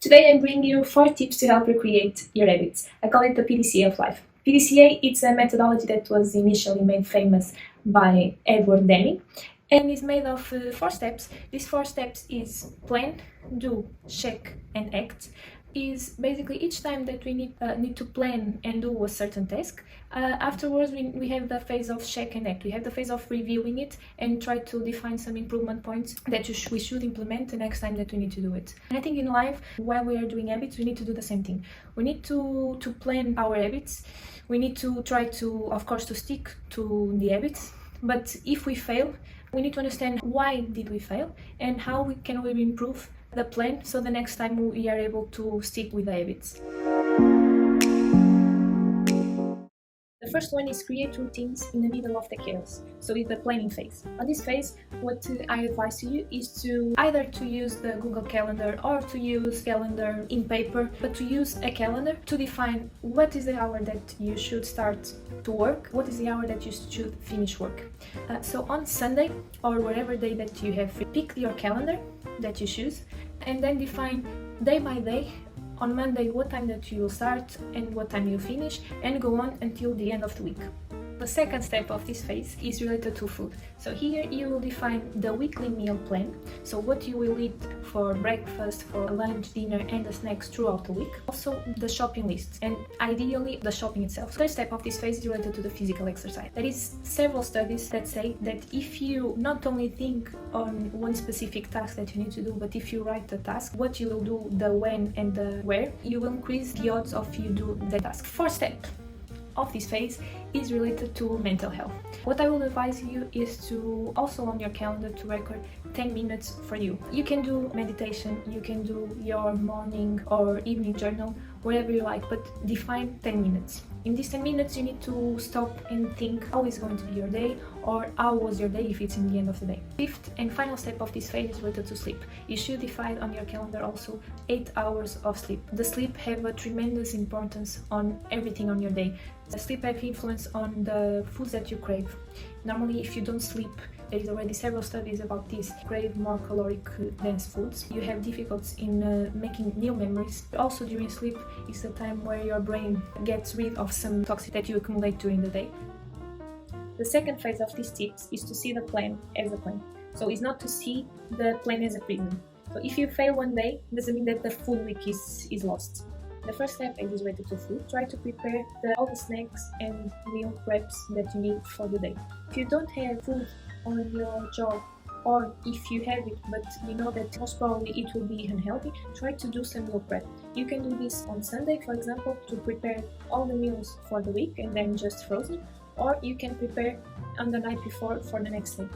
Today I bring you 4 tips to help you create your habits. I call it the PDCA of life. PDCA is a methodology that was initially made famous by Edward Deming and is made of 4 steps. These 4 steps is plan, do, check and act. Is basically each time that we need to plan and do a certain task. Afterwards we have the phase of check and act. We have the phase of reviewing it and try to define some improvement points that we should implement the next time that we need to do it. And I think in life, while we are doing habits, we need to do the same thing. We need to plan our habits. We need to try to, of course, to stick to the habits. But if we fail, we need to understand why did we fail and how we can improve the plan so the next time we are able to stick with the habits. The first one is create routines in the middle of the chaos. So it's the planning phase. On this phase, what I advise to you is to either to use the Google Calendar or to use calendar in paper, but to use a calendar to define what is the hour that you should start to work, what is the hour that you should finish work. So on Sunday or whatever day that you have, pick your calendar that you choose and then define day by day on Monday what time that you will start and what time you finish, and go on until the end of the week. The second step of this phase is related to food. So here you will define the weekly meal plan, so what you will eat for breakfast, for lunch, dinner and the snacks throughout the week. Also the shopping list and ideally the shopping itself. Third step of this phase is related to the physical exercise. There is several studies that say that if you not only think on one specific task that you need to do, but if you write the task, what you will do, the when and the where, you will increase the odds of you do the task. Fourth step of this phase is related to mental health. What I will advise you is to also on your calendar to record 10 minutes for you. You can do meditation, you can do your morning or evening journal, whatever you like, but define 10 minutes. In these 10 minutes you need to stop and think how is going to be your day or how was your day if it's in the end of the day. Fifth and final step of this phase is related to sleep. You should define on your calendar also 8 hours of sleep. The sleep have a tremendous importance on everything on your day. The sleep have influence on the foods that you crave. Normally if you don't sleep, there is already several studies about this, crave more caloric dense foods. You have difficulties in making new memories. Also during sleep is the time where your brain gets rid of some toxins that you accumulate during the day. The second phase of these tips is to see the plan as a plan. So it's not to see the plan as a prison. So if you fail one day, it doesn't mean that the full week is lost. The first step is related to food. Try to prepare all the snacks and meal preps that you need for the day. If you don't have food on your job, or if you have it but you know that most probably it will be unhealthy, try to do some meal prep. You can do this on Sunday, for example, to prepare all the meals for the week and then just frozen, or you can prepare on the night before for the next day.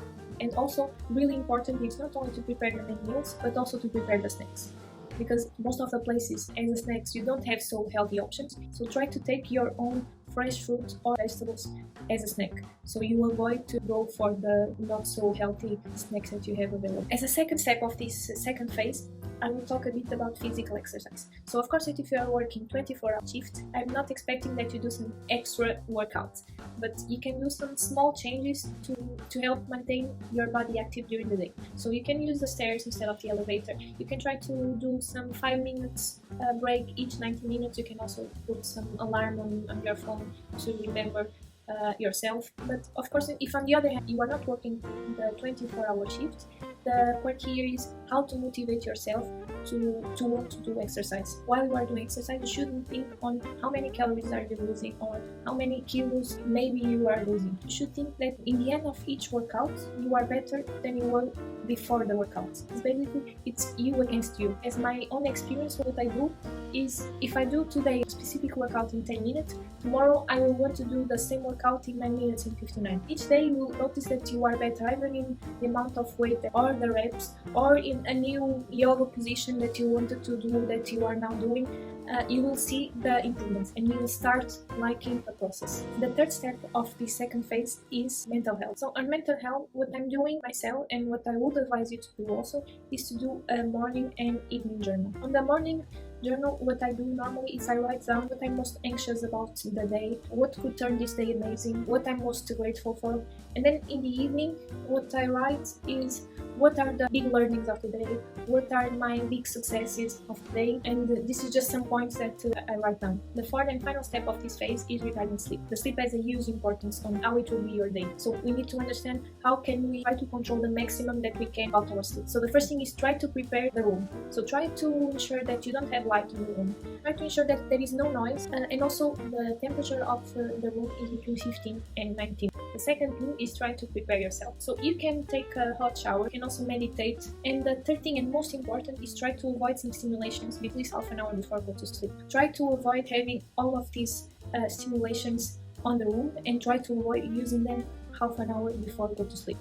And also, really important is not only to prepare the main meals, but also to prepare the snacks. Because most of the places as the snacks you don't have so healthy options, so try to take your own fresh fruit or vegetables as a snack, so you avoid to go for the not so healthy snacks that you have available. As a second step of this second phase, I will talk a bit about physical exercise. So of course, if you are working 24-hour shift, I'm not expecting that you do some extra workouts, but you can do some small changes to help maintain your body active during the day. So you can use the stairs instead of the elevator. You can try to do some 5 minutes break each 90 minutes. You can also put some alarm on your phone to remember yourself. But of course, if on the other hand you are not working the 24-hour shift, the point here is how to motivate yourself to want to do exercise. While you are doing exercise, you shouldn't think on how many calories are you losing or how many kilos maybe you are losing. You should think that in the end of each workout, you are better than you were before the workout. It's you against you. As my own experience, what I do is if I do today a specific workout in 10 minutes, tomorrow I will want to do the same workout in 9 minutes and 59. Each day you will notice that you are better, either in the amount of weight or the reps, or in a new yoga position that you wanted to do that you are now doing. You will see the improvements and you will start liking the process. The third step of the second phase is mental health. So on mental health, what I'm doing myself and what I would advise you to do also is to do a morning and evening journal. On the morning, Journal, what I do normally is I write down what I'm most anxious about the day, what could turn this day amazing, what I'm most grateful for. And then in the evening, what I write is what are the big learnings of the day, what are my big successes of the day, and this is just some points that I write down. The fourth and final step of this phase is regarding sleep. The sleep has a huge importance on how it will be your day. So we need to understand how can we try to control the maximum that we can about our sleep. So the first thing is try to prepare the room. So try to ensure that you don't have light in the room. Try to ensure that there is no noise, and also the temperature of the room is between 15 and 19. The second thing is try to prepare yourself. So you can take a hot shower, you can also meditate. And the third thing and most important is try to avoid some stimulations at least half an hour before go to sleep. Try to avoid having all of these stimulations on the room, and try to avoid using them half an hour before go to sleep.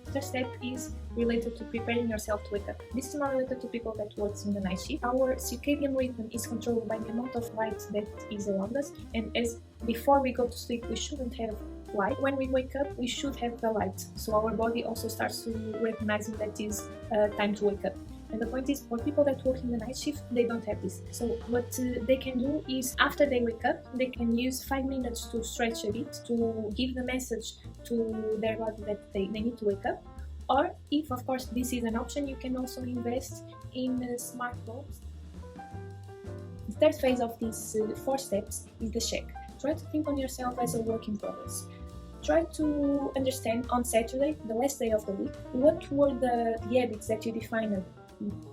The third step is related to preparing yourself to wake up. This is more related to people that work in the night shift. Our circadian rhythm is controlled by the amount of light that is around us, and as before we go to sleep we shouldn't have light. When we wake up we should have the light, so our body also starts to recognize that is time to wake up. And the point is, for people that work in the night shift, they don't have this. So what they can do is, after they wake up, they can use 5 minutes to stretch a bit, to give the message to their body that they need to wake up. Or, if of course this is an option, you can also invest in smart bulbs. The third phase of these 4 steps is the check. Try to think on yourself as a work in progress. Try to understand on Saturday, the last day of the week, what were the habits that you defined,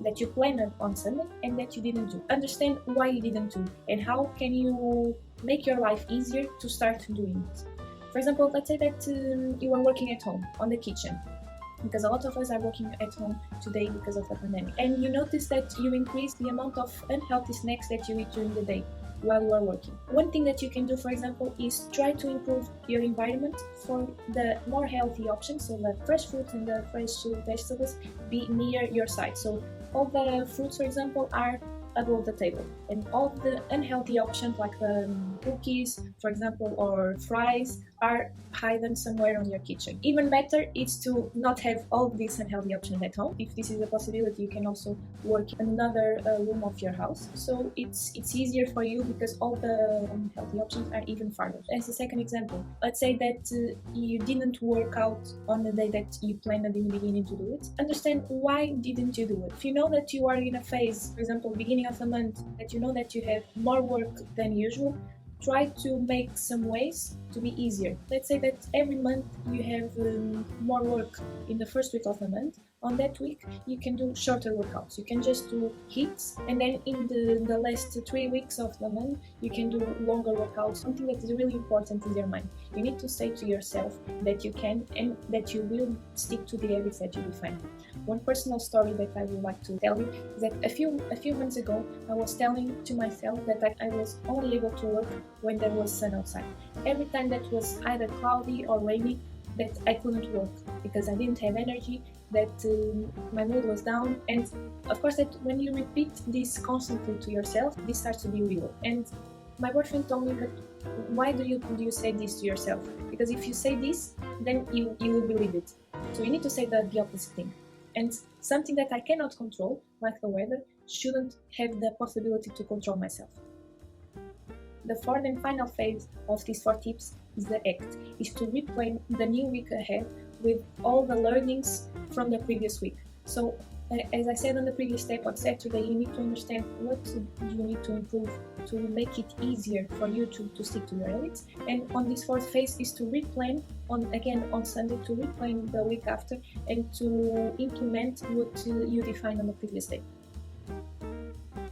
that you planned on Sunday and that you didn't do. Understand why you didn't do, and how can you make your life easier to start doing it. For example, let's say that you are working at home on the kitchen, because a lot of us are working at home today because of the pandemic, and you notice that you increase the amount of unhealthy snacks that you eat during the day while you are working. One thing that you can do, for example, is try to improve your environment for the more healthy options, so the fresh fruits and the fresh vegetables be near your side. So all the fruits, for example, are above the table, and all the unhealthy options like cookies, for example, or fries are hidden somewhere on your kitchen. Even better is to not have all these unhealthy options at home. If this is a possibility, you can also work in another room of your house, so it's easier for you because all the unhealthy options are even farther. As a second example, let's say that you didn't work out on the day that you planned in the beginning to do it. Understand why didn't you do it. If you know that you are in a phase, for example, beginning of the month, that you know that you have more work than usual, try to make some ways to be easier. Let's say that every month you have more work in the first week of the month. On that week, you can do shorter workouts. You can just do HIITs, and then in the last 3 weeks of the month, you can do longer workouts. Something that is really important is your mind. You need to say to yourself that you can and that you will stick to the habits that you define. One personal story that I would like to tell you is that a few months ago, I was telling to myself that I was only able to work when there was sun outside. Every time that was either cloudy or rainy, that I couldn't work because I didn't have energy, that my mood was down. And of course, that when you repeat this constantly to yourself, this starts to be real. And my boyfriend told me, but why do you say this to yourself? Because if you say this, then you will believe it. So you need to say the opposite thing. And something that I cannot control, like the weather, shouldn't have the possibility to control myself. The fourth and final phase of these 4 tips is the act, is to replay the new week ahead with all the learnings from the previous week. So as I said on the previous step, on Saturday, you need to understand what you need to improve to make it easier for you to stick to your habits. And on this 4th phase is to replan on Sunday, to replan the week after and to implement what you defined on the previous day.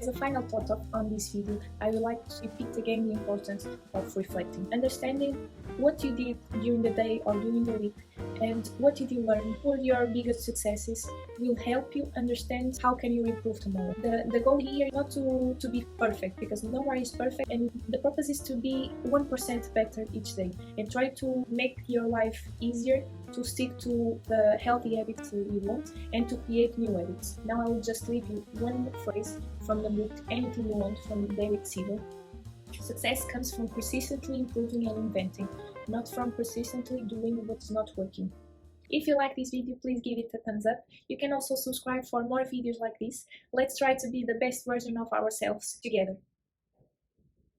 As a final thought on this video, I would like to repeat again the importance of reflecting. Understanding what you did during the day or during the week and what did you learn, what were your biggest successes, will help you understand how can you improve tomorrow. The goal here is not to be perfect, because no one is perfect, and the purpose is to be 1% better each day and try to make your life easier, to stick to the healthy habits you want and to create new habits. Now I will just leave you one phrase from the book Anything You Want from David Siegel. Success comes from persistently improving and inventing, not from persistently doing what's not working. If you like this video, please give it a thumbs up. You can also subscribe for more videos like this. Let's try to be the best version of ourselves together.